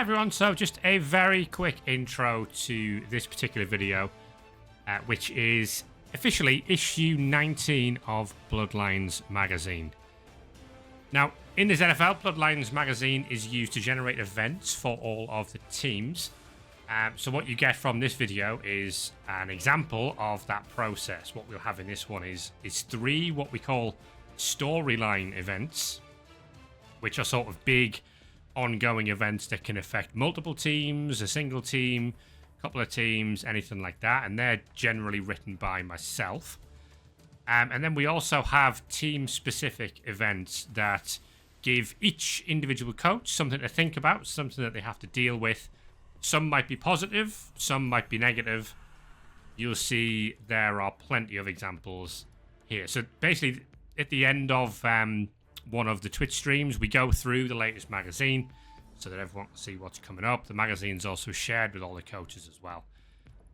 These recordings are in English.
everyone, so just a very quick intro to this particular video, which is officially issue 19 of Bloodlines Magazine. Now, in the ZFL, Bloodlines Magazine is used to generate events for all of the teams. So what you get from this video is an example of that process. What we'll have in this one is 3 what we call storyline events, which are sort of big ongoing events that can affect multiple teams, a single team, a couple of teams, anything like that, and they're generally written by myself. And then we also have team-specific events that give each individual coach something to think about, something that they have to deal with. Some might be positive, some might be negative. You'll see there are plenty of examples here. So basically, at the end of one of the Twitch streams, we go through the latest magazine so that everyone can see what's coming up. The magazine's also shared with all the coaches as well.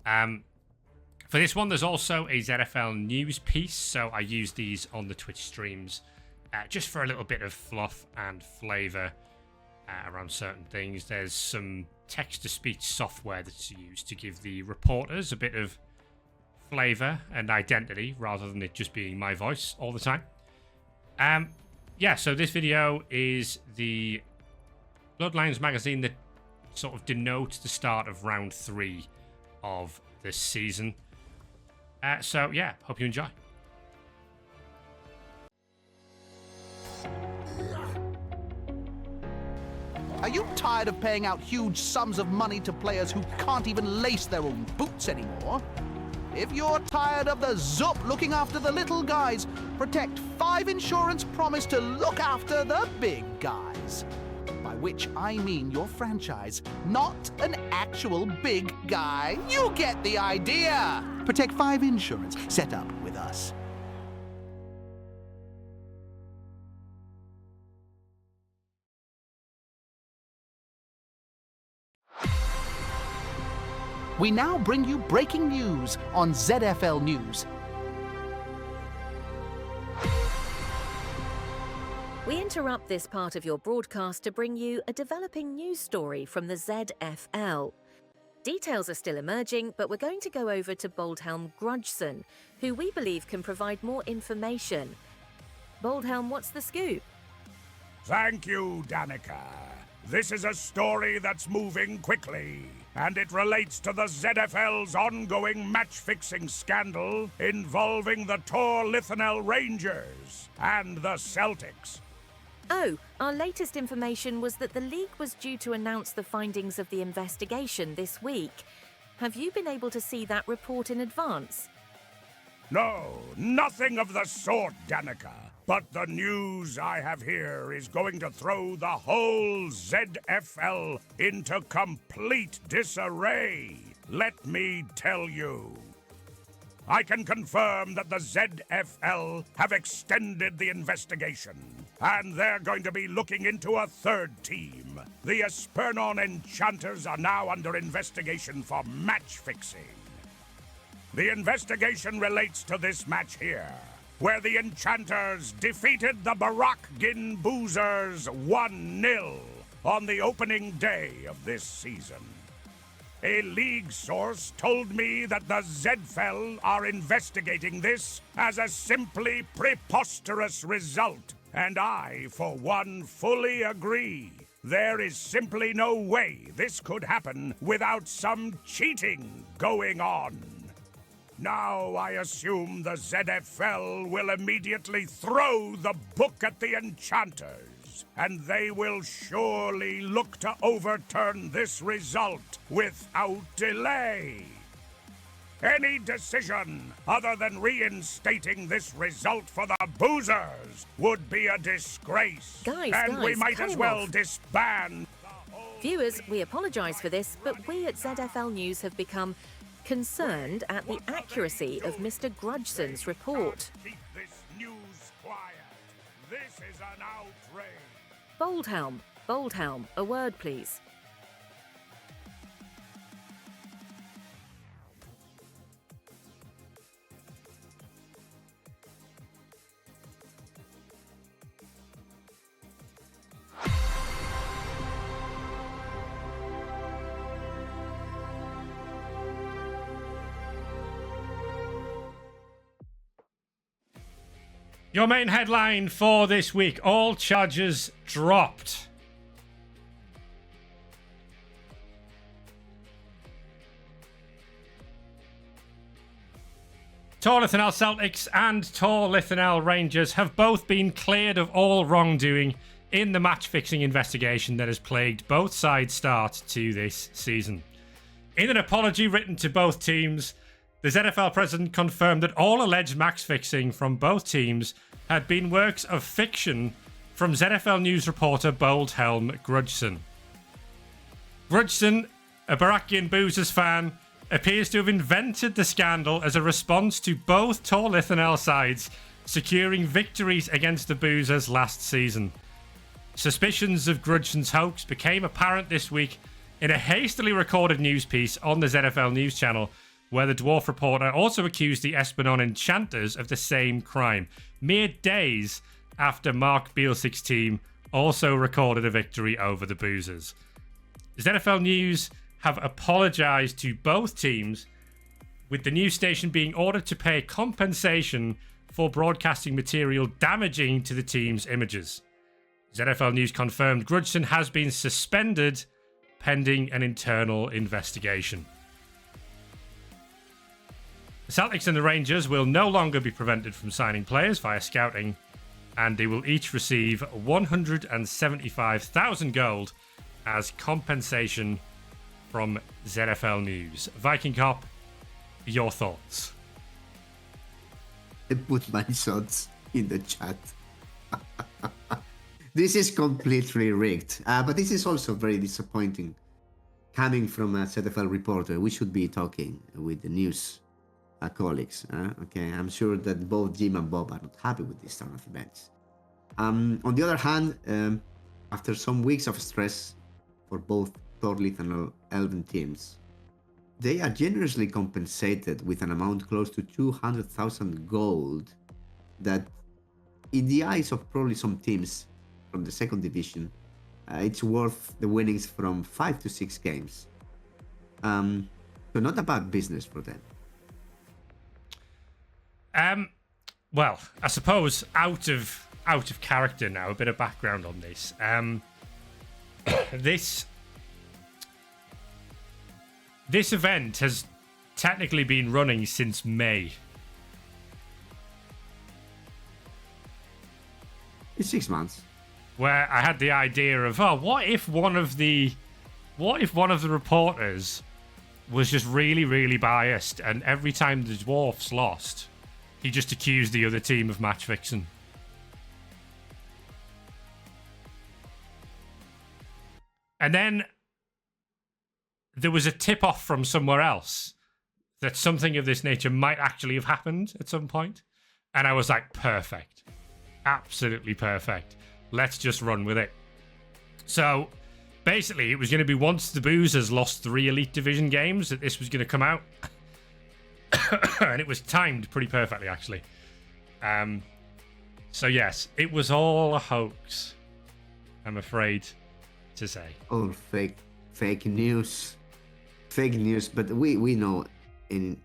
For this one, there's also a ZFL news piece, so I use these on the Twitch streams just for a little bit of fluff and flavor around certain things. There's some text-to-speech software that's used to give the reporters a bit of flavor and identity rather than it just being my voice all the time. Yeah, so this video is the Bloodlines magazine that sort of denotes the start of round 3 of this season. So yeah, hope you enjoy. Are you tired of paying out huge sums of money to players who can't even lace their own boots anymore? If you're tired of the Zoop looking after the little guys, Protect 5 Insurance promise to look after the big guys. By which I mean your franchise, not an actual big guy. You get the idea! Protect 5 Insurance, set up with us. We now bring you breaking news on ZFL News. We interrupt this part of your broadcast to bring you a developing news story from the ZFL. Details are still emerging, but we're going to go over to Boldhelm Grudgeson, who we believe can provide more information. Boldhelm, what's the scoop? Thank you, Danica. This is a story that's moving quickly, and it relates to the ZFL's ongoing match-fixing scandal involving the Tor Lithanel Rangers and the Celtics. Oh, our latest information was that the league was due to announce the findings of the investigation this week. Have you been able to see that report in advance? No, nothing of the sort, Danica. But the news I have here is going to throw the whole ZFL into complete disarray. Let me tell you. I can confirm that the ZFL have extended the investigation, and they're going to be looking into a 3rd team. The Espernon Enchanters are now under investigation for match fixing. The investigation relates to this match here, where the Enchanters defeated the Barak-Gin Boozers 1-0 on the opening day of this season. A league source told me that the ZFL are investigating this as a simply preposterous result, and I, for one, fully agree. There is simply no way this could happen without some cheating going on. Now I assume the ZFL will immediately throw the book at the Enchanters, and they will surely look to overturn this result without delay. Any decision other than reinstating this result for the Boozers would be a disgrace. Guys, we might cut as him well off. disband. Viewers, we apologise for this, but we at ZFL News have become concerned at the accuracy of Mr. Grudgeson's report. Keep this news quiet. This is an outrage. Boldhelm, a word please. Your main headline for this week: all charges dropped. Tor Lithanel Celtics and Tor Lithanel Rangers have both been cleared of all wrongdoing in the match-fixing investigation that has plagued both sides' start to this season. In an apology written to both teams, the ZFL president confirmed that all alleged match-fixing from both teams had been works of fiction from ZFL News reporter Boldhelm Grudgeson. Grudgeson, a Barakian Boozers fan, appears to have invented the scandal as a response to both Tor Lithanel sides securing victories against the Boozers last season. Suspicions of Grudgeson's hoax became apparent this week in a hastily recorded news piece on the ZFL News channel, where the Dwarf reporter also accused the Espenon Enchanters of the same crime, mere days after Mark Bielsik's team also recorded a victory over the Boozers. ZFL News have apologised to both teams, with the news station being ordered to pay compensation for broadcasting material damaging to the team's images. ZFL News confirmed Grudgeson has been suspended pending an internal investigation. The Celtics and the Rangers will no longer be prevented from signing players via scouting, and they will each receive 175,000 gold as compensation from ZFL News. Viking Cop, your thoughts? I put my thoughts in the chat. This is completely rigged, but this is also very disappointing. Coming from a ZFL reporter, we should be talking with the news colleagues. Okay, I'm sure that both Jim and Bob are not happy with this turn of events. On the other hand, after some weeks of stress for both Tor Lithanel Elven teams, they are generously compensated with an amount close to 200,000 gold that, in the eyes of probably some teams from the second division, it's worth the winnings from 5 to 6 games. So not a bad business for them. Well, I suppose out of character now, a bit of background on this. This event has technically been running since May. It's 6 months. Where I had the idea of, what if one of the reporters was just really, really biased, and every time the Dwarfs lost, he just accused the other team of match fixing. And then there was a tip-off from somewhere else that something of this nature might actually have happened at some point. And I was like, perfect. Absolutely perfect. Let's just run with it. So, basically, it was going to be once the Boozers lost 3 Elite Division games that this was going to come out. And it was timed pretty perfectly, actually. So, yes, it was all a hoax, I'm afraid to say. All fake news. Fake news, but we know in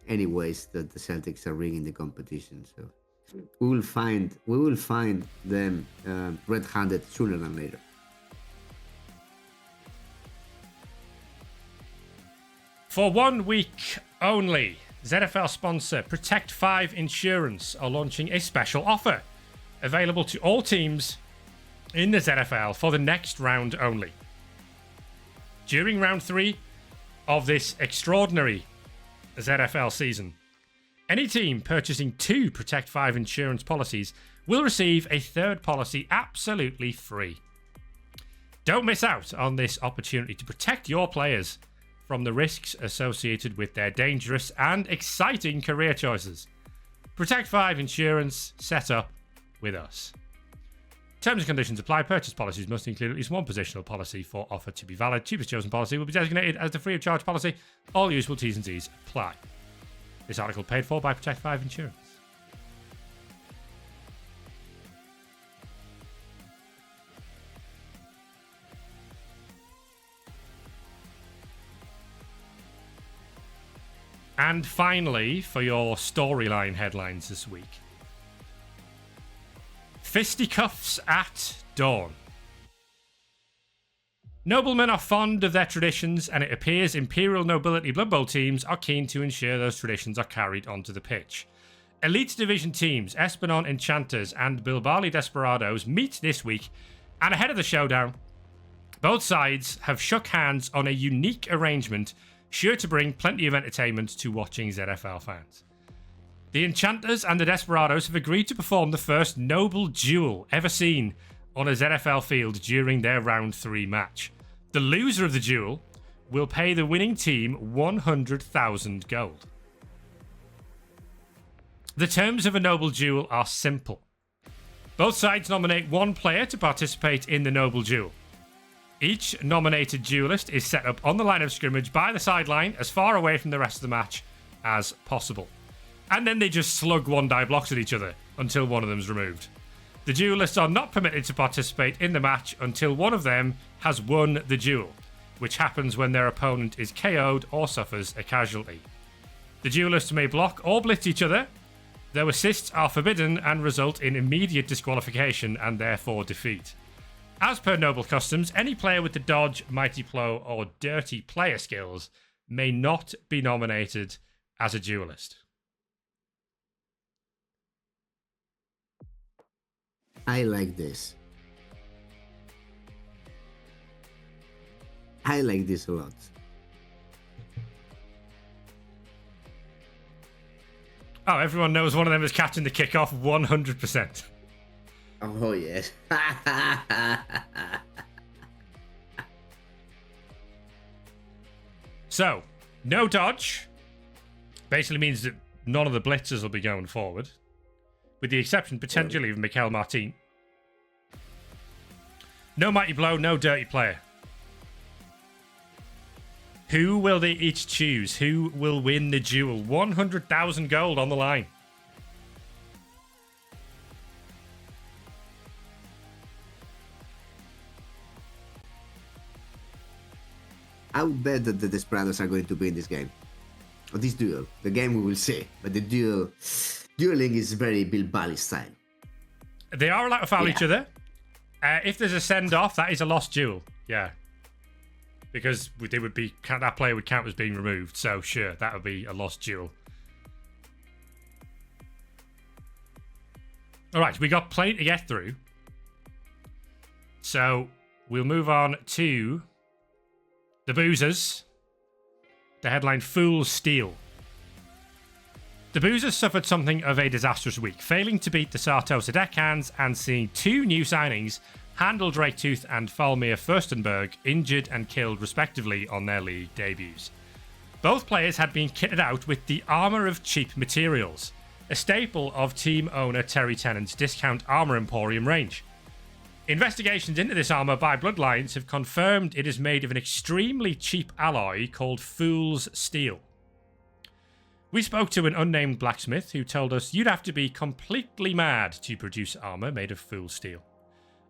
any ways that the Celtics are rigging the competition, so we will find them red-handed sooner than later. For 1 week only, ZFL sponsor Protect 5 Insurance are launching a special offer available to all teams in the ZFL for the next round only. During round 3 of this extraordinary ZFL season, any team purchasing 2 Protect 5 insurance policies will receive a third policy absolutely free. Don't miss out on this opportunity to protect your players from the risks associated with their dangerous and exciting career choices. Protect 5 insurance set up with us. Terms and conditions apply. Purchase policies must include at least one positional policy for offer to be valid. Cheapest chosen policy will be designated as the free of charge policy. All useful T's and C's apply. This article paid for by Protect 5 Insurance. And finally, for your storyline headlines this week, Fisticuffs at dawn. Noblemen are fond of their traditions, and it appears Imperial Nobility Blood Bowl teams are keen to ensure those traditions are carried onto the pitch. Elite Division teams Espernon Enchanters and Bilbali Desperados meet this week, and ahead of the showdown, both sides have shook hands on a unique arrangement sure to bring plenty of entertainment to watching ZFL fans. The Enchanters and the Desperados have agreed to perform the first noble duel ever seen on a ZFL field during their round 3 match. The loser of the duel will pay the winning team 100,000 gold. The terms of a noble duel are simple. Both sides nominate one player to participate in the noble duel. Each nominated duelist is set up on the line of scrimmage by the sideline as far away from the rest of the match as possible. And then they just slug one die blocks at each other until one of them's removed. The duelists are not permitted to participate in the match until one of them has won the duel, which happens when their opponent is KO'd or suffers a casualty. The duelists may block or blitz each other, though assists are forbidden and result in immediate disqualification and therefore defeat. As per noble customs, any player with the dodge, mighty blow, or dirty player skills may not be nominated as a duelist. I like this. I like this a lot. Oh, everyone knows one of them is catching the kickoff 100%. Oh, yes. So, no dodge basically means that none of the blitzers will be going forward, with the exception potentially of Mikel Martin. No mighty blow, no dirty player. Who will they each choose? Who will win the duel? 100,000 gold on the line. I would bet that the Desperados are going to be in this game. Or this duel. The game we will see. But the dueling is very Bilbali style. They are allowed to foul each other. If there's a send-off, that is a lost duel. Yeah. Because they would be, that player would count as being removed. So sure, that would be a lost duel. Alright, we got plenty to get through. So we'll move on to the Boozers. The headline, Fool's Steal. The Boozers suffered something of a disastrous week, failing to beat the Sartosa Deckhands and seeing 2 new signings, Handel Draketooth and Falmir Furstenberg, injured and killed respectively on their league debuts. Both players had been kitted out with the Armour of Cheap Materials, a staple of team owner Terry Tennant's discount armour emporium range. Investigations into this armour by Bloodlines have confirmed it is made of an extremely cheap alloy called Fool's Steel. We spoke to an unnamed blacksmith who told us you'd have to be completely mad to produce armour made of Fool's Steel.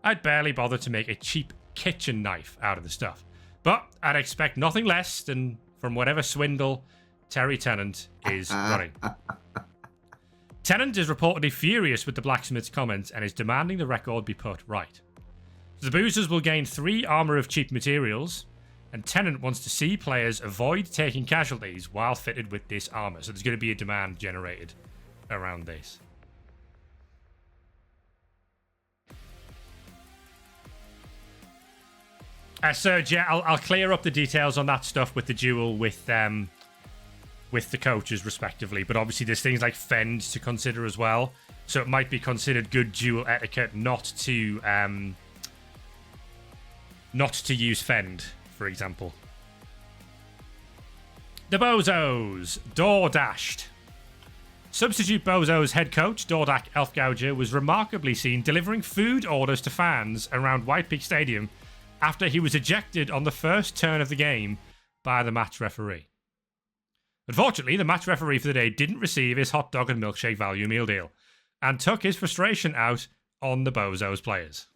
I'd barely bother to make a cheap kitchen knife out of the stuff, but I'd expect nothing less than from whatever swindle Terry Tennant is running. Tennant is reportedly furious with the blacksmith's comments and is demanding the record be put right. The Boozers will gain 3 armour of cheap materials, and Tennant wants to see players avoid taking casualties while fitted with this armour. So there's going to be a demand generated around this. Serge, yeah, I'll clear up the details on that stuff with the duel with the coaches respectively, but obviously there's things like fend to consider as well, so it might be considered good duel etiquette not to use fend, for example. The Bozos, door dashed. Substitute Bozos head coach Dordak Elfgauger was remarkably seen delivering food orders to fans around White Peak Stadium after he was ejected on the first turn of the game by the match referee. Unfortunately, the match referee for the day didn't receive his hot dog and milkshake value meal deal and took his frustration out on the Bozos players.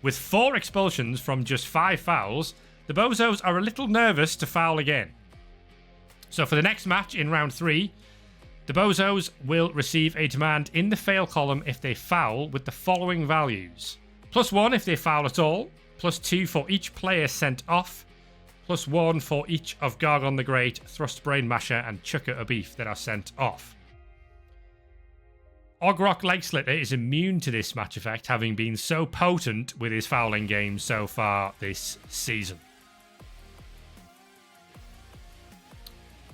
With 4 expulsions from just 5 fouls, the Bozos are a little nervous to foul again. So for the next match in round 3, The Bozos will receive a demand in the fail column if they foul with the following values. +1 if they foul at all, +2 for each player sent off, +1 for each of Gargon the Great, Thrust Brain Masher, and Chucker a Beef that are sent off. Ogrok Legslitter is immune to this match effect, having been so potent with his fouling games so far this season.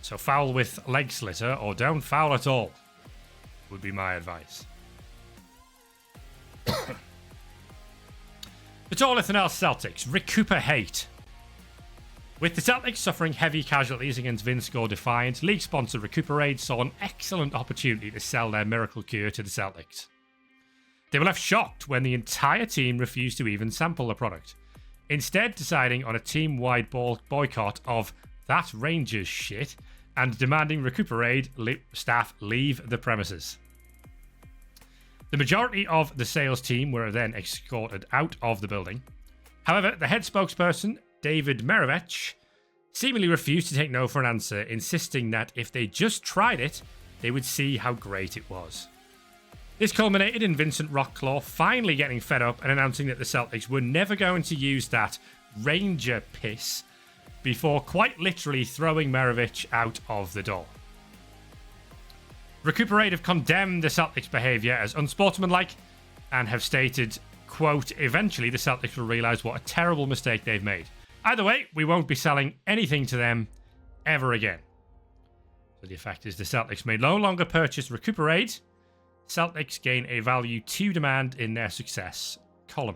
So foul with Legslitter, or don't foul at all, would be my advice. The Torlithanel Celtics recuperate. With the Celtics suffering heavy casualties against Vinscore Defiant, league sponsor Recuperate saw an excellent opportunity to sell their miracle cure to the Celtics. They were left shocked when the entire team refused to even sample the product, instead deciding on a team-wide boycott of that Rangers shit and demanding Recuperate staff leave the premises. The majority of the sales team were then escorted out of the building. However, the head spokesperson, David Merovech, seemingly refused to take no for an answer, insisting that if they just tried it, they would see how great it was. This culminated in Vincent Rockclaw finally getting fed up and announcing that the Celtics were never going to use that Ranger piss, before quite literally throwing Merovich out of the door. Recuperate have condemned the Celtics' behaviour as unsportsmanlike and have stated, quote, eventually the Celtics will realise what a terrible mistake they've made. Either way, we won't be selling anything to them ever again. So the effect is the Celtics may no longer purchase Recuperate. Celtics gain a value to demand in their success column.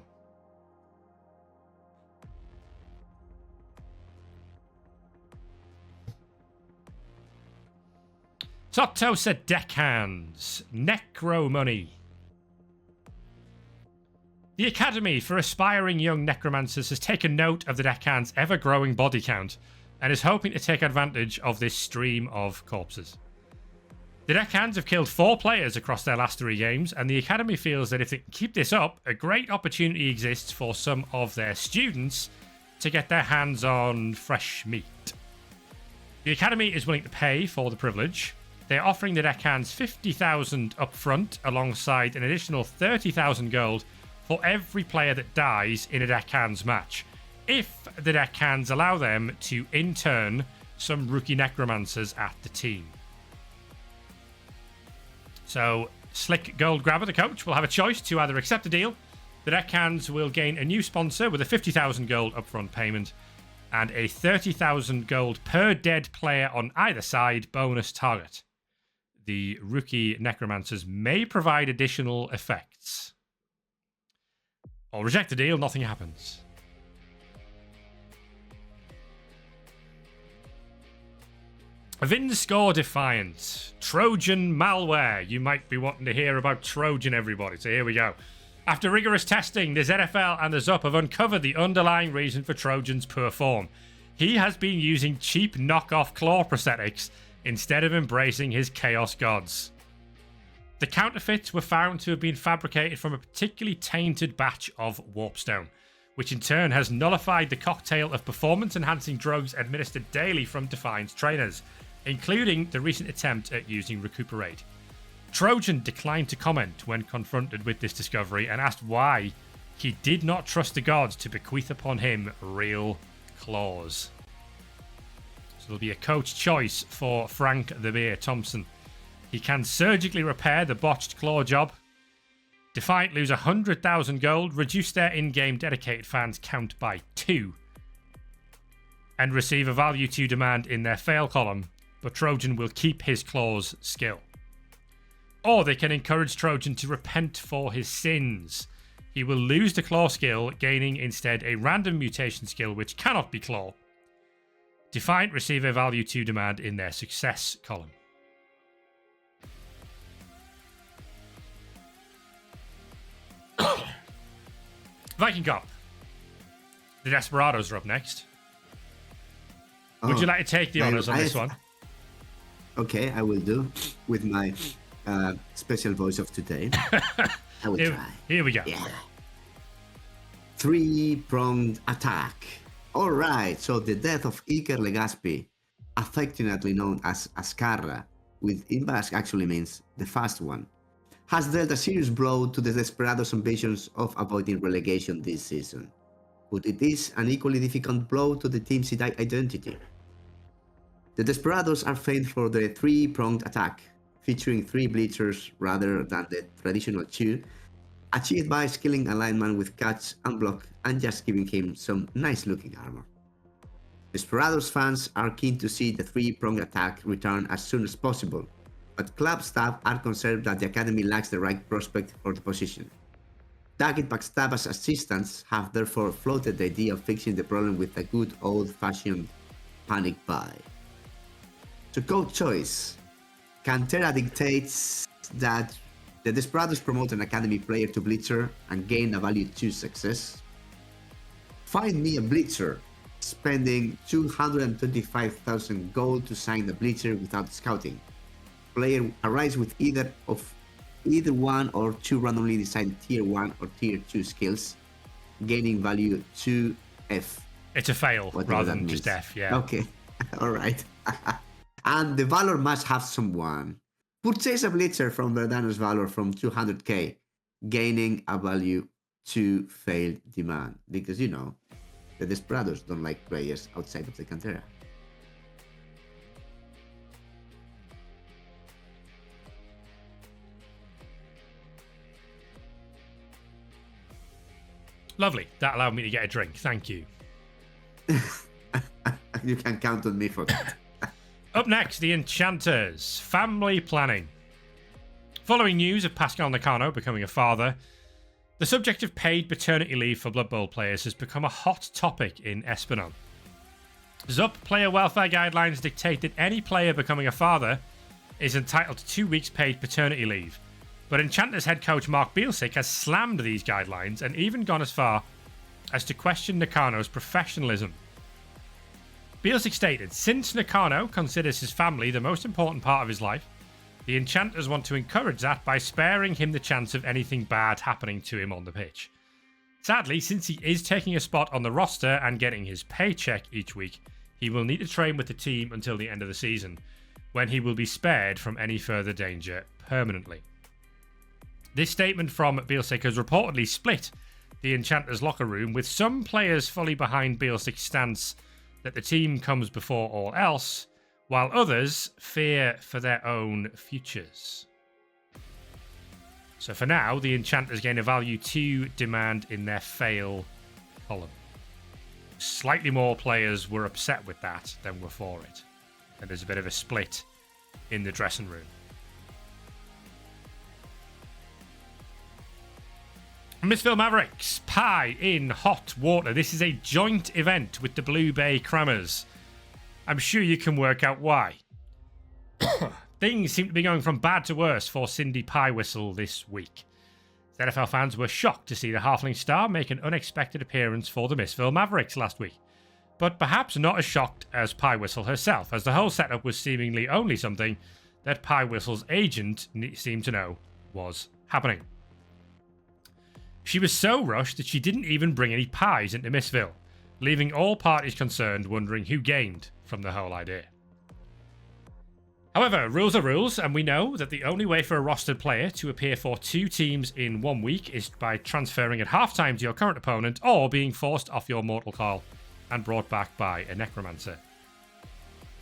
Sotto said deckhands. Necro money. The Academy for Aspiring Young Necromancers has taken note of the deckhand's ever-growing body count and is hoping to take advantage of this stream of corpses. The deckhands have killed 4 players across their last 3 games, and the Academy feels that if they can keep this up, a great opportunity exists for some of their students to get their hands on fresh meat. The Academy is willing to pay for the privilege. They're offering the deckhands 50,000 up front alongside an additional 30,000 gold for every player that dies in a deckhands match, if the deckhands allow them to intern some rookie necromancers at the team. So, Slick Gold Grabber, the coach, will have a choice to either accept the deal. The deckhands will gain a new sponsor with a 50,000 gold upfront payment and a 30,000 gold per dead player on either side bonus target. The rookie necromancers may provide additional effects. Or reject the deal, nothing happens. Vinscore Defiant. Trojan malware. You might be wanting to hear about Trojan, everybody. So here we go. After rigorous testing, the ZFL and the ZUP have uncovered the underlying reason for Trojan's poor form. He has been using cheap knockoff claw prosthetics instead of embracing his chaos gods. The counterfeits were found to have been fabricated from a particularly tainted batch of warpstone, which in turn has nullified the cocktail of performance-enhancing drugs administered daily from Defiance trainers, including the recent attempt at using Recuperate. Trojan declined to comment when confronted with this discovery and asked why he did not trust the gods to bequeath upon him real claws. So there'll be a coach choice for Frank the Bear Thompson. He can surgically repair the botched claw job. Defiant lose 100,000 gold, reduce their in-game dedicated fans count by 2, and receive a value to demand in their fail column, but Trojan will keep his claws skill. Or they can encourage Trojan to repent for his sins. He will lose the claw skill, gaining instead a random mutation skill which cannot be claw. Defiant receive a value to demand in their success column. Viking Cop. The Desperados are up next. Would you like to take the honours on this one? Okay, I will do with my special voice of today. I will try. Here we go. Yeah. 3-pronged attack. All right, so the death of Iker Legaspi, affectionately known as Ascarra, which in Basque actually means the fast one, has dealt a serious blow to the Desperados' ambitions of avoiding relegation this season. But it is an equally difficult blow to the team's identity. The Desperados are famed for their three-pronged attack, featuring three bleachers rather than the traditional two, achieved by skilling a lineman with catch and block and just giving him some nice-looking armor. Desperados fans are keen to see the three-pronged attack return as soon as possible, but club staff are concerned that the academy lacks the right prospect for the position. Daggett Backstabb's assistants have therefore floated the idea of fixing the problem with a good old-fashioned panic buy. So coach choice. Cantera dictates that the Desperados promote an academy player to Bleacher and gain a value 2 success. Find me a Bleacher, spending 225,000 gold to sign the Bleacher without scouting. Player arrives with either one or two randomly decided tier 1 or tier 2 skills, gaining value 2F. It's a fail rather than just F, yeah. Okay, alright. And the Valor must have someone. Purchase a Blitzer from Verdano's Valor from 200k, gaining a value 2 failed demand. Because, you know, the Desperados don't like players outside of the Cantera. Lovely. That allowed me to get a drink. Thank you. You can count on me for that. Up next, the Enchanters. Family planning. Following news of Pascal Nakano becoming a father, the subject of paid paternity leave for Blood Bowl players has become a hot topic in Espenon. ZUP player welfare guidelines dictate that any player becoming a father is entitled to 2 weeks paid paternity leave. But Enchanters head coach Mark Bielsick has slammed these guidelines and even gone as far as to question Nakano's professionalism. Bielsick stated, since Nakano considers his family the most important part of his life, the Enchanters want to encourage that by sparing him the chance of anything bad happening to him on the pitch. Sadly, since he is taking a spot on the roster and getting his paycheck each week, he will need to train with the team until the end of the season, when he will be spared from any further danger permanently. This statement from Bielsick has reportedly split the Enchanters locker room, with some players fully behind Bielsick's stance that the team comes before all else, while others fear for their own futures. So for now, the Enchanters gain a value 2 demand in their fail column. Slightly more players were upset with that than were for it, and there's a bit of a split in the dressing room. Missville Mavericks, pie in hot water. This is a joint event with the Blue Bay Crammers. I'm sure you can work out why. Things seem to be going from bad to worse for Cindy Pie Whistle this week. ZFL fans were shocked to see the Halfling Star make an unexpected appearance for the Missville Mavericks last week. But perhaps not as shocked as Pie Whistle herself, as the whole setup was seemingly only something that Pie Whistle's agent seemed to know was happening. She was so rushed that she didn't even bring any pies into Missville, leaving all parties concerned wondering who gained from the whole idea. However, rules are rules, and we know that the only way for a rostered player to appear for 2 teams in 1 week is by transferring at halftime to your current opponent or being forced off your mortal coil and brought back by a necromancer.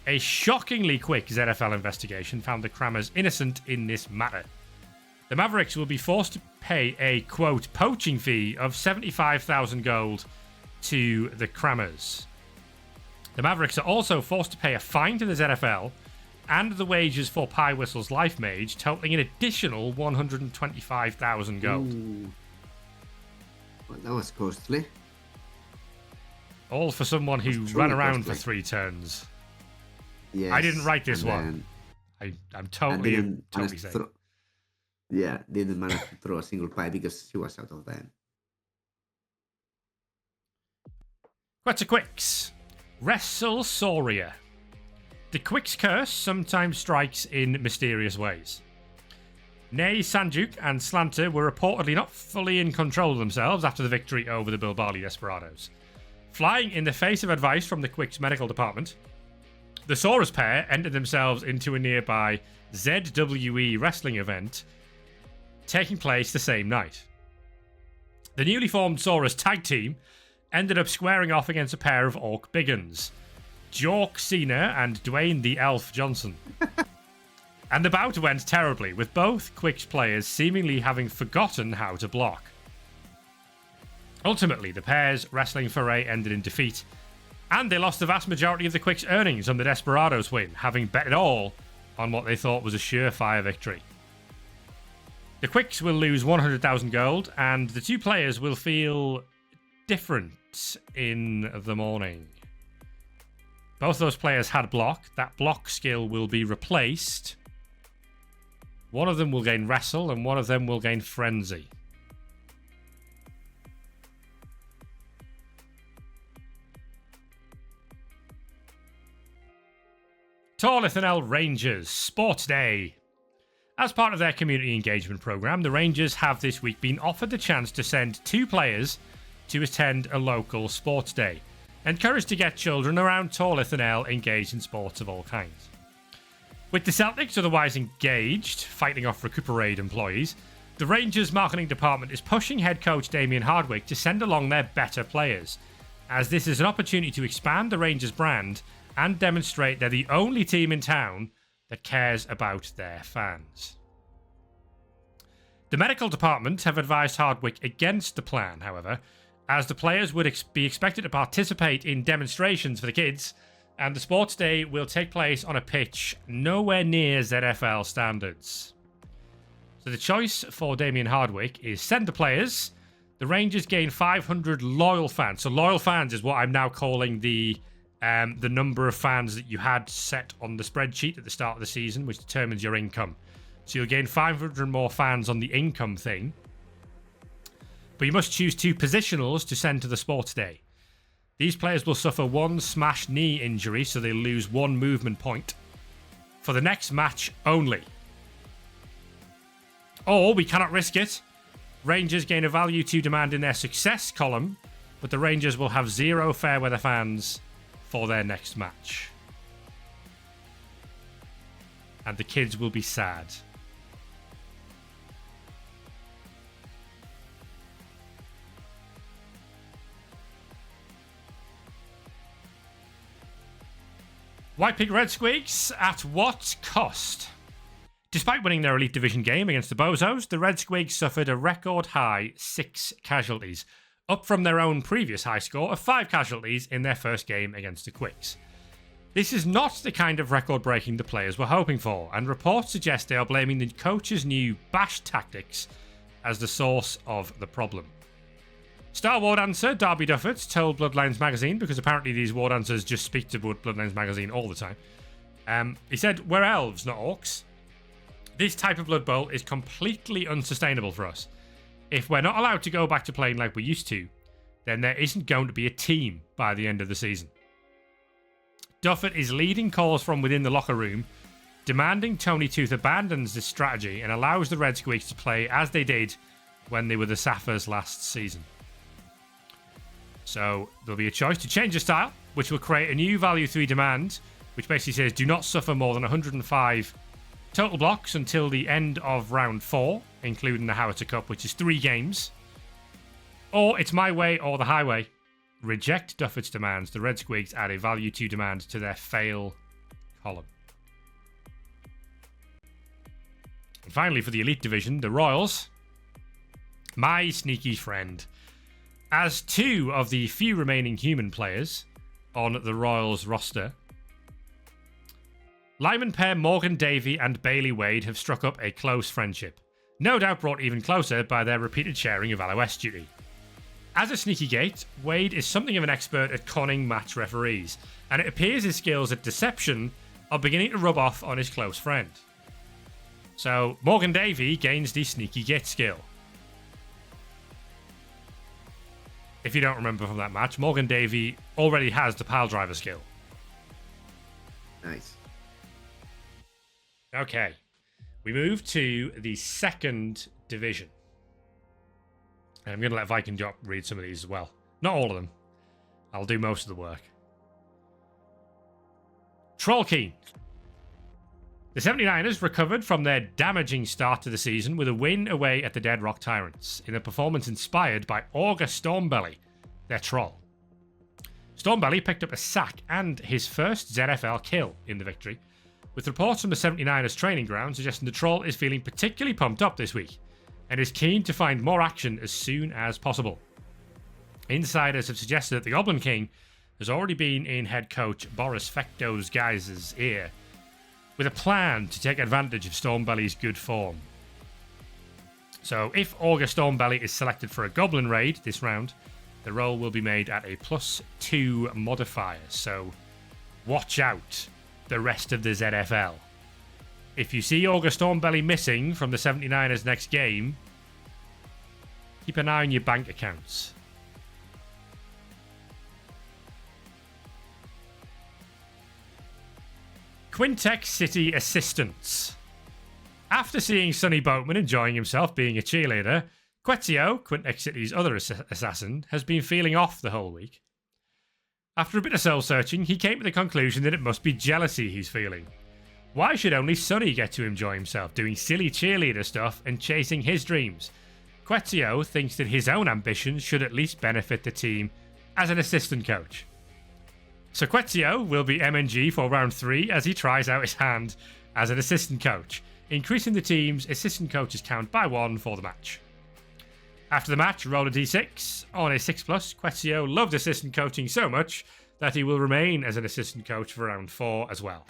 A shockingly quick ZFL investigation found the Crammers innocent in this matter. The Mavericks will be forced to pay a, quote, poaching fee of 75,000 gold to the Crammers. The Mavericks are also forced to pay a fine to the ZFL and the wages for Pie Whistle's life mage, totaling an additional 125,000 gold. Ooh. Well, that was costly. All for someone who ran around for 3 turns. Yes, I didn't write this one. I'm totally saying. Didn't manage to throw a single pie because she was out of them. Quetzalquix. Wrestlesauria. The Quix curse sometimes strikes in mysterious ways. Nay, Sanjuk and Slanter were reportedly not fully in control of themselves after the victory over the Bilbali Desperados. Flying in the face of advice from the Quix medical department, The Saurus pair entered themselves into a nearby ZWE wrestling event taking place the same night. The newly formed Saurus tag team ended up squaring off against a pair of Orc Biggins, Jork Cena and Dwayne the Elf Johnson. And the bout went terribly, with both Quicks players seemingly having forgotten how to block. Ultimately, the pair's wrestling foray ended in defeat, and they lost the vast majority of the Quicks' earnings on the Desperados win, having bet it all on what they thought was a surefire victory. The Quicks will lose 100,000 gold, and the two players will feel different in the morning. Both those players had block. That block skill will be replaced. One of them will gain Wrestle, and one of them will gain Frenzy. Torlithanel Rangers Sports Day. As part of their community engagement program, the Rangers have this week been offered the chance to send 2 players to attend a local sports day, encouraged to get children around Torlithanel engaged in sports of all kinds. With the Celtics otherwise engaged, fighting off Recuperate employees, the Rangers marketing department is pushing head coach Damien Hardwick to send along their better players, as this is an opportunity to expand the Rangers brand and demonstrate they're the only team in town that cares about their fans. The medical department have advised Hardwick against the plan, however, as the players would be expected to participate in demonstrations for the kids, and the sports day will take place on a pitch nowhere near ZFL standards. So the choice for Damien Hardwick is send the players. The Rangers gain 500 loyal fans. So loyal fans is what I'm now calling the number of fans that you had set on the spreadsheet at the start of the season, which determines your income. So you'll gain 500 more fans on the income thing. But you must choose 2 positionals to send to the sports day. These players will suffer 1 smashed knee injury, so they lose 1 movement point for the next match only. Or we cannot risk it. Rangers gain a value to demand in their success column, but the Rangers will have 0 fair weather fans for their next match. And the kids will be sad. White Pig Red Squigs, at what cost? Despite winning their Elite Division game against the Bozos, the Red Squigs suffered a record high 6 casualties, up from their own previous high score of 5 casualties in their first game against the Quicks. This is not the kind of record-breaking the players were hoping for, and reports suggest they are blaming the coach's new bash tactics as the source of the problem. Star War Dancer Darby Duffert told Bloodlines Magazine, because apparently these War Dancers just speak to Bloodlines Magazine all the time. He said, "We're elves, not orcs. This type of Blood Bowl is completely unsustainable for us. If we're not allowed to go back to playing like we used to, then there isn't going to be a team by the end of the season." Duffert is leading calls from within the locker room, demanding Tony Tooth abandons this strategy and allows the Red Squigs to play as they did when they were the Sapphires last season. So there'll be a choice to change the style, which will create a new value 3 demand, which basically says do not suffer more than 105 total blocks until the end of round 4, including the Howitzer Cup, which is 3 games. Or it's my way or the highway. Reject Duffert's demands. The Red Squigs add a value 2 demand to their fail column. And finally, for the Elite Division, the Royals. My sneaky friend. As 2 of the few remaining human players on the Royals roster, Lyman pair Morgan Davey and Bailey Wade have struck up a close friendship, no doubt brought even closer by their repeated sharing of LOS duty. As a sneaky gate, Wade is something of an expert at conning match referees, and it appears his skills at deception are beginning to rub off on his close friend. So Morgan Davey gains the sneaky gate skill. If you don't remember from that match, Morgan Davey already has the pile driver skill. Nice. Okay. We move to the 2nd division. And I'm going to let Viking Jock read some of these as well. Not all of them. I'll do most of the work. Troll Keen. The 79ers recovered from their damaging start to the season with a win away at the Dead Rock Tyrants in a performance inspired by Augur Stormbelly, their troll. Stormbelly picked up a sack and his first ZFL kill in the victory, with reports from the 79ers training ground suggesting the troll is feeling particularly pumped up this week and is keen to find more action as soon as possible. Insiders have suggested that the Goblin King has already been in head coach Boris Fecto's guys' ear, with a plan to take advantage of Stormbelly's good form. So if Augur Stormbelly is selected for a Goblin raid this round, the roll will be made at a +2 modifier, so watch out, the rest of the ZFL. If you see Augur Stormbelly missing from the 79ers next game, keep an eye on your bank accounts. Quintex City Assistants. After seeing Sonny Boatman enjoying himself being a cheerleader, Quetzio, Quintex City's other assassin, has been feeling off the whole week. After a bit of soul-searching, he came to the conclusion that it must be jealousy he's feeling. Why should only Sonny get to enjoy himself doing silly cheerleader stuff and chasing his dreams? Quetzio thinks that his own ambitions should at least benefit the team as an assistant coach. So Quetzio will be MNG for round 3 as he tries out his hand as an assistant coach, increasing the team's assistant coach's count by 1 for the match. After the match, roll a d6. On a 6+, Quetzio loved assistant coaching so much that he will remain as an assistant coach for round 4 as well.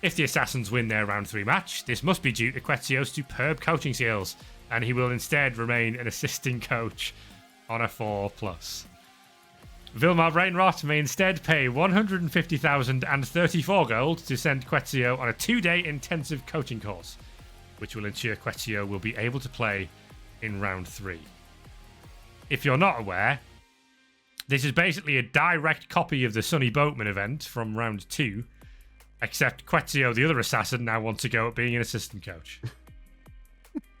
If the Assassins win their round 3 match, this must be due to Quetzio's superb coaching skills, and he will instead remain an assistant coach on a 4+. Vilmar Brainrot may instead pay 150,034 gold to send Quetzio on a 2-day intensive coaching course, which will ensure Quetzio will be able to play in round 3. If you're not aware, this is basically a direct copy of the Sonny Boatman event from round 2, except Quetzio, the other assassin, now wants to go at being an assistant coach.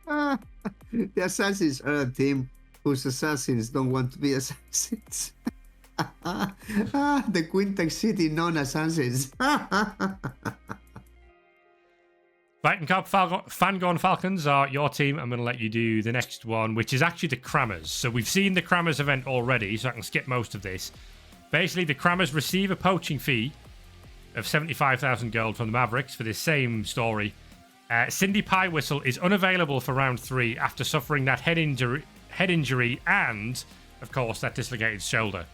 The Assassins are a team whose assassins don't want to be assassins. The Quintex City non-assassins. Vitencop Fangorn Falcons are your team. I'm going to let you do the next one, which is actually the Crammers. So we've seen the Crammers event already, so I can skip most of this. Basically, the Crammers receive a poaching fee of 75,000 gold from the Mavericks for this same story. Cindy Pie Whistle is unavailable for round 3 after suffering that head injury and, of course, that dislocated shoulder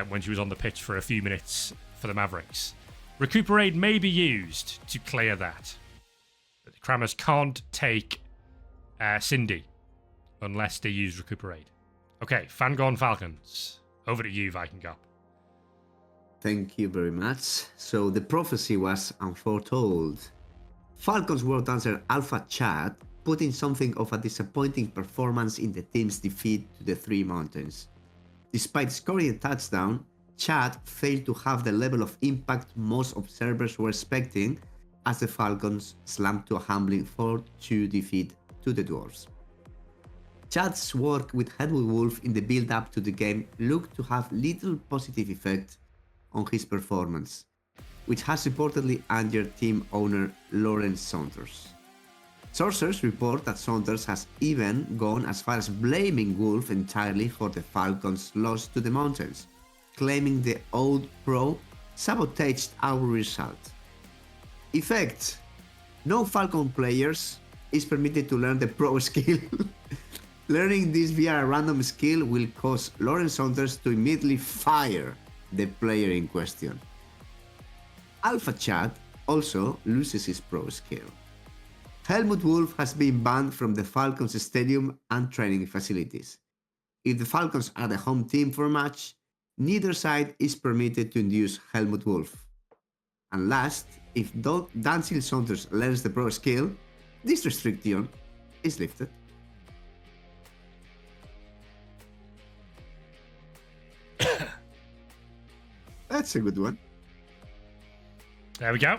when she was on the pitch for a few minutes for the Mavericks. Recuperate may be used to clear that. But the Crammers can't take Cindy unless they use Recuperate. Okay, Fangorn Falcons. Over to you, Vikingop. Thank you very much. So the prophecy was unforetold. Falcons World Dancer Alpha Chad put in something of a disappointing performance in the team's defeat to the Three Mountains. Despite scoring a touchdown, Chad failed to have the level of impact most observers were expecting as the Falcons slammed to a humbling 4-2 defeat to the Dwarves. Chad's work with Helmut Wolf in the build-up to the game looked to have little positive effect on his performance, which has reportedly injured team owner Lawrence Saunders. Sources report that Saunders has even gone as far as blaming Wolf entirely for the Falcons' loss to the Mountains, claiming the old pro sabotaged our result. Effect: no Falcon players is permitted to learn the pro skill. Learning this via a random skill will cause Lawrence Saunders to immediately fire the player in question. Alpha Chad also loses his pro skill. Helmut Wolf has been banned from the Falcons stadium and training facilities. If the Falcons are the home team for a match, neither side is permitted to induce Helmut Wolf. And last, if Dancil Saunders learns the pro skill, this restriction is lifted. That's a good one. There we go.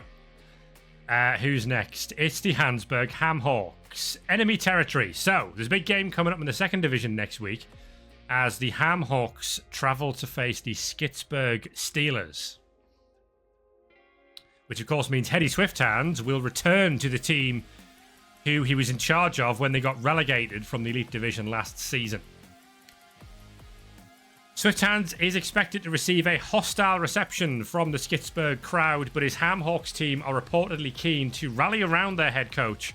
Who's next? It's the Hansburg Hamhawks. Enemy territory. So, there's a big game coming up in the second division next week as the Hamhawks travel to face the Skitzberg Steelers. which of course means Hedy Swifthands will return to the team who he was in charge of when they got relegated from the Elite Division last season. Swifthands is expected to receive a hostile reception from the Skitsburg crowd, but his Ham Hawks team are reportedly keen to rally around their head coach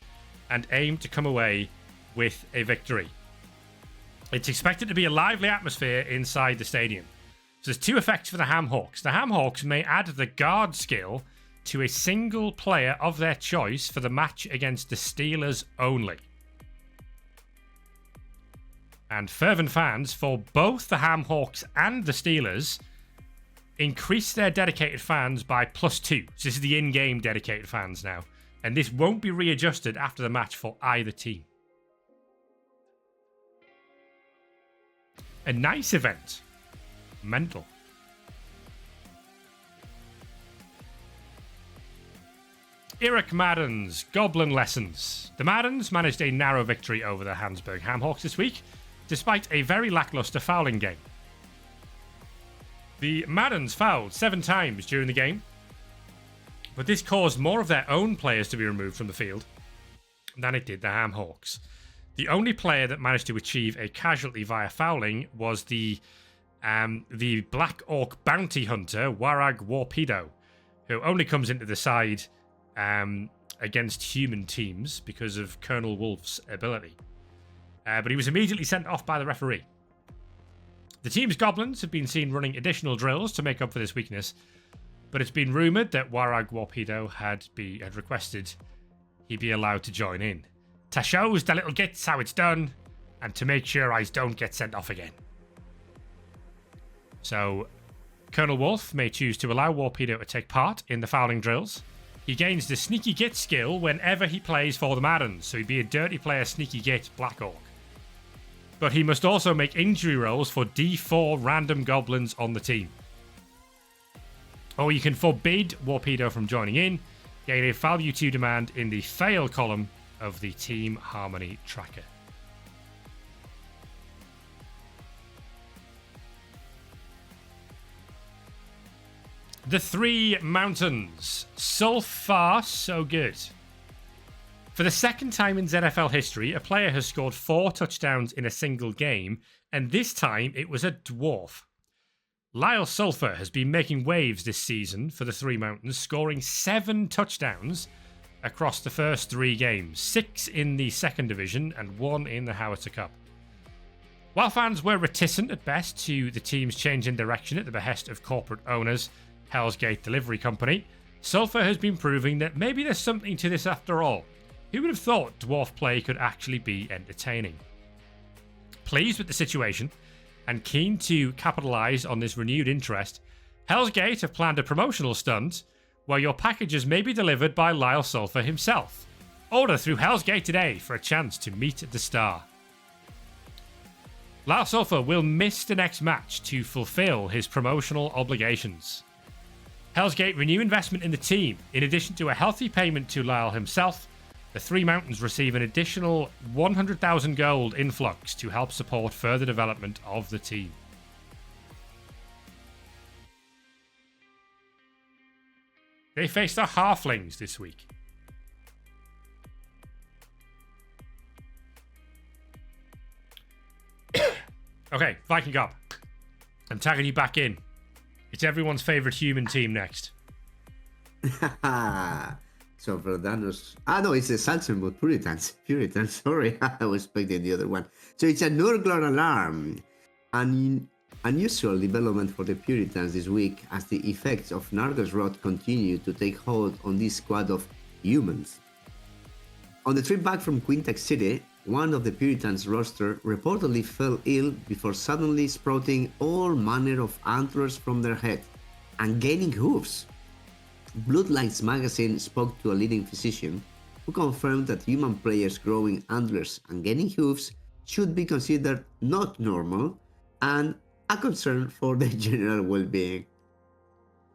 and aim to come away with a victory. It's expected to be a lively atmosphere inside the stadium. So there's two effects for the Ham Hawks. The Ham Hawks may add the guard skill to a single player of their choice for the match against the Steelers only. And fervent fans for both the Ham Hawks and the Steelers increase their dedicated fans by +2. So this is the in-game dedicated fans now. And this won't be readjusted after the match for either team. A nice event. Mental. Eric Madden's Goblin Lessons. The Maddens managed a narrow victory over the Hansburg Hamhawks this week, despite a very lackluster fouling game. The Maddens fouled 7 times during the game, but this caused more of their own players to be removed from the field than it did the Hamhawks. The only player that managed to achieve a casualty via fouling was the Black Orc bounty hunter, Warag Warpedo, who only comes into the side against human teams because of Colonel Wolf's ability. But he was immediately sent off by the referee. The team's goblins have been seen running additional drills to make up for this weakness, but it's been rumoured that Warag Warpedo had requested he be allowed to join in. To shows the little gits how it's done, and to make sure I don't get sent off again. So, Colonel Wolf may choose to allow Warpedo to take part in the fouling drills. He gains the Sneaky Git skill whenever he plays for the Maddens, so he'd be a dirty player Sneaky Git Black Orc. But he must also make injury rolls for D4 random goblins on the team. Or you can forbid Warpedo from joining in, gain a value 2 demand in the fail column of the Team Harmony tracker. The Three Mountains. So far, so good. For the second time in ZFL history, a player has scored 4 touchdowns in a single game, and this time it was a dwarf. Lyle Sulphur has been making waves this season for the Three Mountains, scoring 7 touchdowns across the first 3 games, 6 in the second division and 1 in the Howitzer Cup. While fans were reticent at best to the team's change in direction at the behest of corporate owners, Hell's Gate Delivery Company, Sulphur has been proving that maybe there's something to this after all. Who would have thought dwarf play could actually be entertaining? Pleased with the situation and keen to capitalise on this renewed interest, Hell's Gate have planned a promotional stunt where your packages may be delivered by Lyle Sulphur himself. Order through Hell's Gate today for a chance to meet the star. Lyle Sulphur will miss the next match to fulfill his promotional obligations. Hell's Gate renew investment in the team. In addition to a healthy payment to Lyle himself, the Three Mountains receive an additional 100,000 gold influx to help support further development of the team. They face the Halflings this week. Okay, Viking Cup. I'm tagging you back in. It's everyone's favourite human team next. So Verdanos. No, it's the Salzenburg Puritans. Sorry, I was expecting the other one. So it's a Nurglar alarm. An unusual development for the Puritans this week as the effects of Nargos Rot continue to take hold on this squad of humans. On the trip back from Quintex City, one of the Puritans' roster reportedly fell ill before suddenly sprouting all manner of antlers from their head and gaining hooves. Bloodlines Magazine spoke to a leading physician who confirmed that human players growing antlers and gaining hooves should be considered not normal and a concern for their general well-being.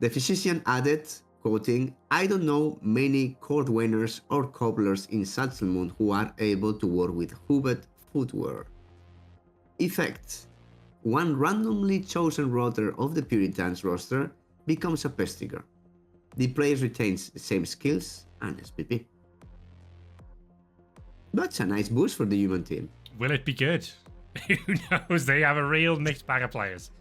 The physician added, quoting, "I don't know many cordwainers or cobblers in Salzmund who are able to work with hooved footwear." Effect: one randomly chosen rotor of the Puritans roster becomes a pestiger. the player retains the same skills and SPP. That's a nice boost for the human team. Will it be good? Who knows? They have a real mixed bag of players.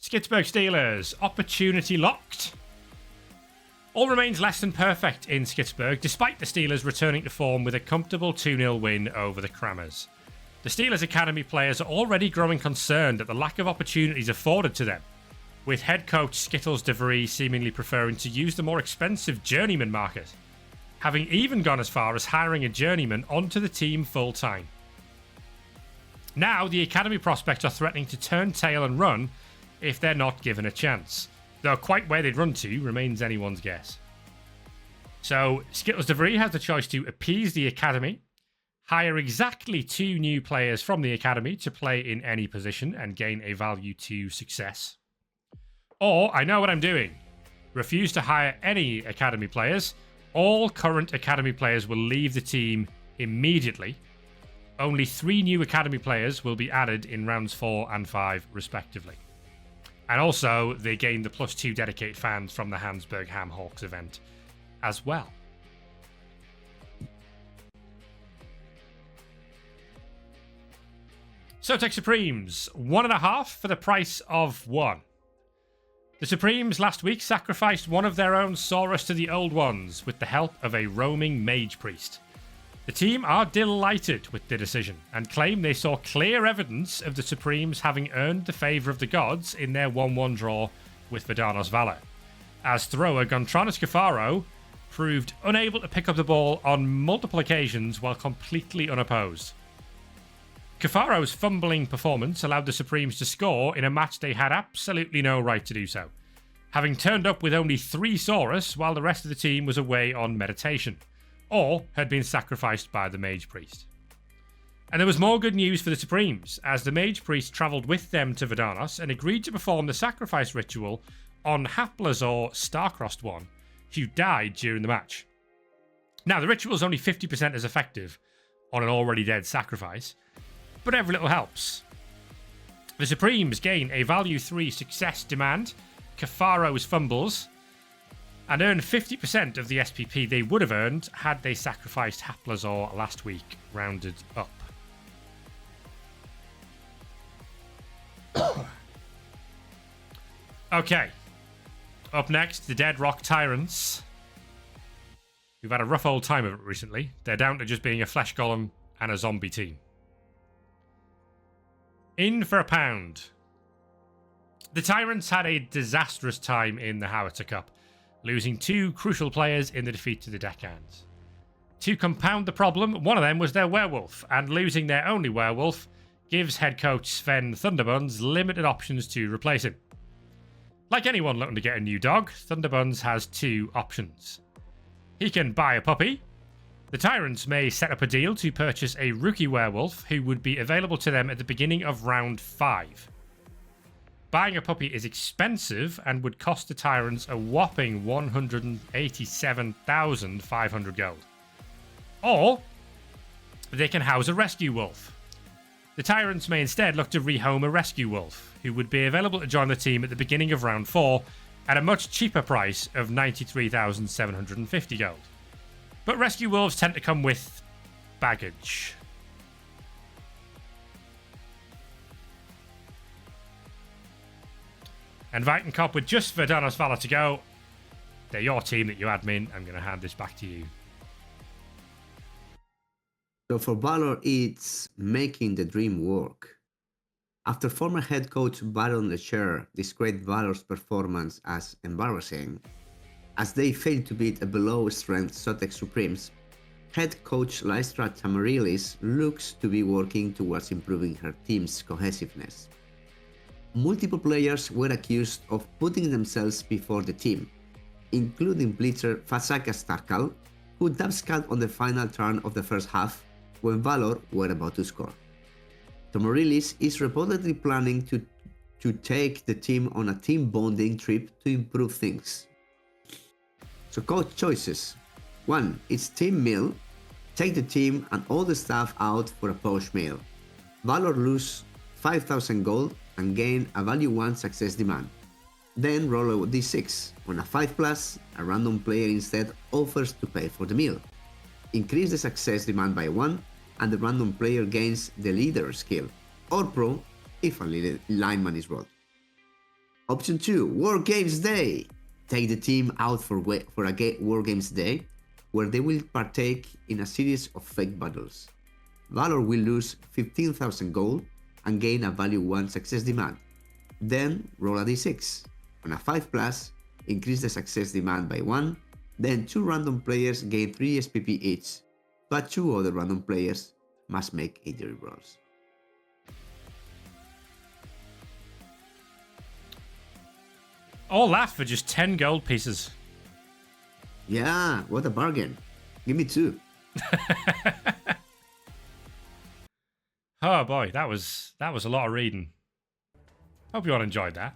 Skidsburg Steelers, opportunity locked. All remains less than perfect in Skidsburg, despite the Steelers returning to form with a comfortable 2-0 win over the Crammers. The Steelers Academy players are already growing concerned at the lack of opportunities afforded to them, with head coach Skittles DeVries seemingly preferring to use the more expensive journeyman market, having even gone as far as hiring a journeyman onto the team full-time. Now, the Academy prospects are threatening to turn tail and run if they're not given a chance, though quite where they'd run to remains anyone's guess. So, Skittles DeVries has the choice to appease the Academy, hire exactly 2 new players from the Academy to play in any position and gain a value to success. Or, I know what I'm doing, refuse to hire any Academy players. All current Academy players will leave the team immediately. Only 3 new Academy players will be added in rounds 4 and 5 respectively. And also, they gain the +2 dedicated fans from the Hansburg Ham Hawks event as well. Sotec Supremes, 1.5 for the price of 1. The Supremes last week sacrificed one of their own Saurus to the Old Ones with the help of a roaming mage priest. The team are delighted with the decision and claim they saw clear evidence of the Supremes having earned the favour of the gods in their 1-1 draw with Verdanos Valor, as thrower Gontranos Cafaro proved unable to pick up the ball on multiple occasions while completely unopposed. Cafaro's fumbling performance allowed the Supremes to score in a match they had absolutely no right to do so, having turned up with only 3 Saurus while the rest of the team was away on meditation, or had been sacrificed by the Mage Priest. And there was more good news for the Supremes, as the Mage Priest travelled with them to Verdanos and agreed to perform the sacrifice ritual on Haplazor Starcrossed One, who died during the match. Now, the ritual is only 50% as effective on an already dead sacrifice, but every little helps. The Supremes gain a value 3 success demand, Cafaro's fumbles, and earn 50% of the SPP they would have earned had they sacrificed Haplazor last week, rounded up. Okay. Up next, the Dead Rock Tyrants. Who've had a rough old time of it recently. They're down to just being a flesh golem and a zombie team. In for a pound. The Tyrants had a disastrous time in the Howitzer Cup, losing 2 crucial players in the defeat to the Deckhands. To compound the problem, one of them was their werewolf, and losing their only werewolf gives head coach Sven Thunderbuns limited options to replace him. Like anyone looking to get a new dog, Thunderbuns has 2 options. He can buy a puppy. The Tyrants may set up a deal to purchase a rookie werewolf who would be available to them at the beginning of round 5. Buying a puppy is expensive and would cost the Tyrants a whopping 187,500 gold. Or they can house a rescue wolf. The Tyrants may instead look to rehome a rescue wolf, who would be available to join the team at the beginning of round 4 at a much cheaper price of 93,750 gold. But rescue wolves tend to come with baggage. And Vitencop, with just Verdanos Valor to go, they're your team that you admin. I'm going to hand this back to you. So for Valor, it's making the dream work. After former head coach Baron Lecher described Valor's performance as embarrassing, as they failed to beat a below-strength Sotec Supremes, head coach Lystra Tamarilis looks to be working towards improving her team's cohesiveness. Multiple players were accused of putting themselves before the team, including blitzer Fasaka Starkal, who dab-scaled on the final turn of the first half when Valor were about to score. Tamarilis is reportedly planning to take the team on a team bonding trip to improve things. So coach choices. 1. It's team meal. Take the team and all the staff out for a posh meal. Valor lose 5,000 gold and gain a value 1 success demand. Then roll a d6. On a 5+, a random player instead offers to pay for the meal. Increase the success demand by 1, and the random player gains the leader skill, or pro if a lineman is rolled. Option 2, War Games Day. Take the team out for a War Games Day, where they will partake in a series of fake battles. Valor will lose 15,000 gold and gain a value 1 success demand. Then roll a d6. On a 5+, increase the success demand by 1, then 2 random players gain 3 SPP each, but 2 other random players must make injury rolls. All that for just 10 gold pieces. Yeah, what a bargain. Give me 2. Oh boy, that was a lot of reading. Hope you all enjoyed that.